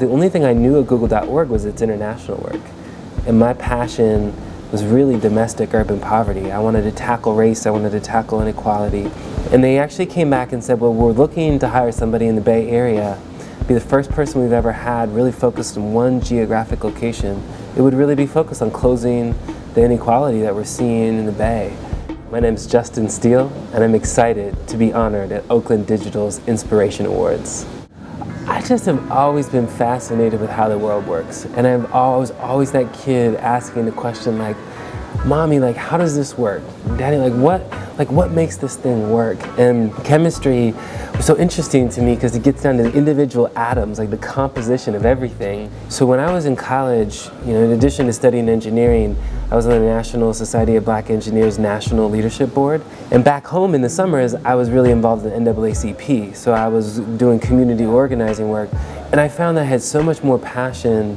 The only thing I knew of Google.org was its international work. And my passion was really domestic urban poverty. I wanted to tackle race, I wanted to tackle inequality. And they actually came back and said, well, we're looking to hire somebody in the Bay Area, be the first person we've ever had really focused on one geographic location. It would really be focused on closing the inequality that we're seeing in the Bay. My name is Justin Steele, and I'm excited to be honored at Oakland Digital's Inspiration Awards. I just have always been fascinated with how the world works, and I was always that kid asking the question like, Mommy, like, how does this work? Daddy, what makes this thing work? And chemistry was so interesting to me because it gets down to the individual atoms, like the composition of everything. So when I was in college, in addition to studying engineering, I was on the National Society of Black Engineers National Leadership Board. And back home in the summers, I was really involved in NAACP. So I was doing community organizing work. And I found that I had so much more passion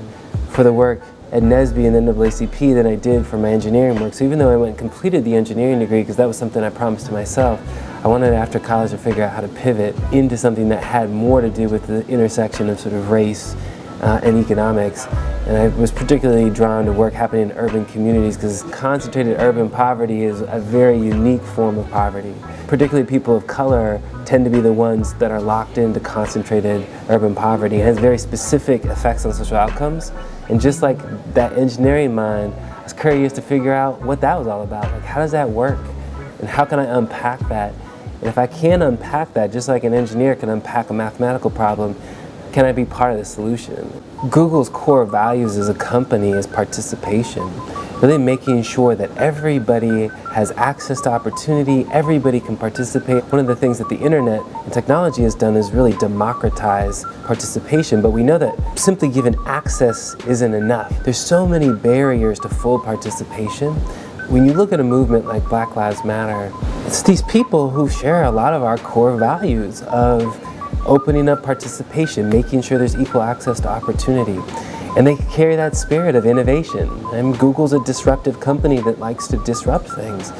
for the work at NSBE and NAACP than I did for my engineering work. So even though I went and completed the engineering degree, because that was something I promised to myself, I wanted after college to figure out how to pivot into something that had more to do with the intersection of sort of race and economics. And I was particularly drawn to work happening in urban communities because concentrated urban poverty is a very unique form of poverty. Particularly people of color tend to be the ones that are locked into concentrated urban poverty. It has very specific effects on social outcomes. And just like that engineering mind, I was curious to figure out what that was all about. Like, how does that work? And how can I unpack that? And if I can unpack that, just like an engineer can unpack a mathematical problem, can I be part of the solution? Google's core values as a company is participation. Really making sure that everybody has access to opportunity, everybody can participate. One of the things that the internet and technology has done is really democratize participation, but we know that simply giving access isn't enough. There's so many barriers to full participation. When you look at a movement like Black Lives Matter, it's these people who share a lot of our core values of opening up participation, making sure there's equal access to opportunity. And they carry that spirit of innovation. And Google's a disruptive company that likes to disrupt things.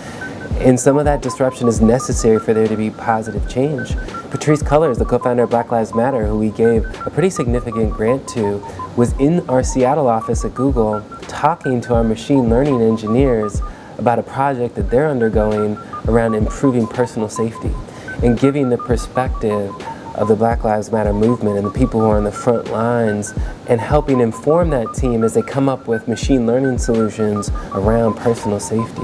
And some of that disruption is necessary for there to be positive change. Patrice Cullors, the co-founder of Black Lives Matter, who we gave a pretty significant grant to, was in our Seattle office at Google talking to our machine learning engineers about a project that they're undergoing around improving personal safety and giving the perspective of the Black Lives Matter movement and the people who are on the front lines and helping inform that team as they come up with machine learning solutions around personal safety.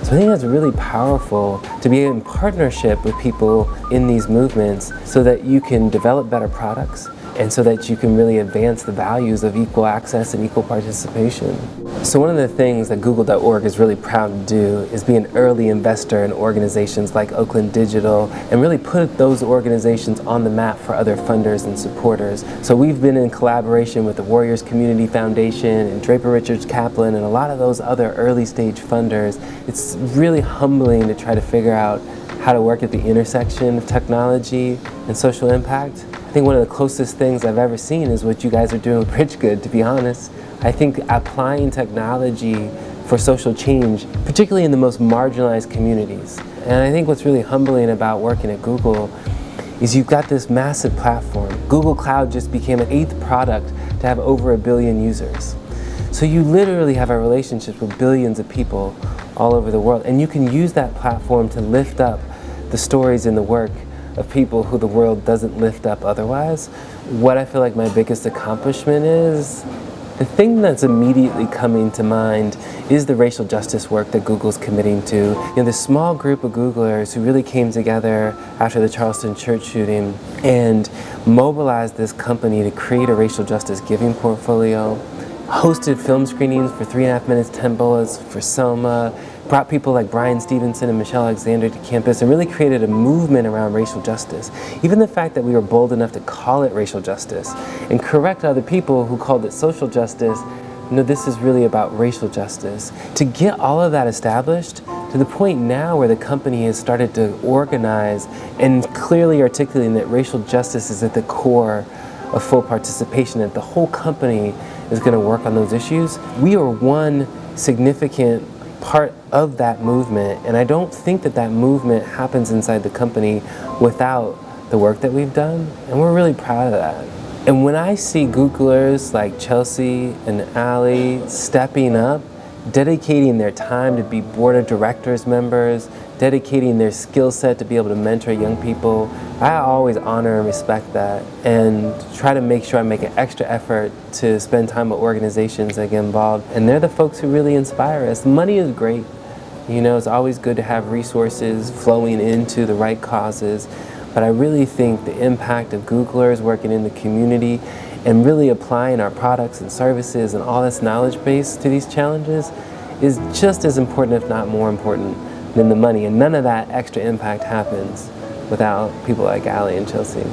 So I think that's really powerful to be in partnership with people in these movements so that you can develop better products and so that you can really advance the values of equal access and equal participation. So one of the things that Google.org is really proud to do is be an early investor in organizations like Oakland Digital and really put those organizations on the map for other funders and supporters. So we've been in collaboration with the Warriors Community Foundation and Draper Richards Kaplan and a lot of those other early stage funders. It's really humbling to try to figure out how to work at the intersection of technology and social impact. I think one of the closest things I've ever seen is what you guys are doing with BRIDGEGOOD, to be honest. I think applying technology for social change, particularly in the most marginalized communities. And I think what's really humbling about working at Google is you've got this massive platform. Google Cloud just became an 8th product to have over 1 billion users. So you literally have a relationship with billions of people all over the world. And you can use that platform to lift up the stories and the work of people who the world doesn't lift up otherwise. What I feel like my biggest accomplishment is, the thing that's immediately coming to mind is the racial justice work that Google's committing to. This small group of Googlers who really came together after the Charleston church shooting and mobilized this company to create a racial justice giving portfolio, hosted film screenings for 3.5 Minutes, 10 Bullets for Selma, brought people like Brian Stevenson and Michelle Alexander to campus and really created a movement around racial justice. Even the fact that we were bold enough to call it racial justice and correct other people who called it social justice, this is really about racial justice. To get all of that established to the point now where the company has started to organize and clearly articulating that racial justice is at the core of full participation, that the whole company is going to work on those issues. We are one significant part of that movement, and I don't think that that movement happens inside the company without the work that we've done, and we're really proud of that. And when I see Googlers like Chelsea and Ali stepping up, dedicating their time to be board of directors members, dedicating their skill set to be able to mentor young people, I always honor and respect that and try to make sure I make an extra effort to spend time with organizations that get involved. And they're the folks who really inspire us. Money is great. You know, it's always good to have resources flowing into the right causes. But I really think the impact of Googlers working in the community and really applying our products and services and all this knowledge base to these challenges is just as important, if not more important, than the money. And none of that extra impact happens without people like Ali and Chelsea.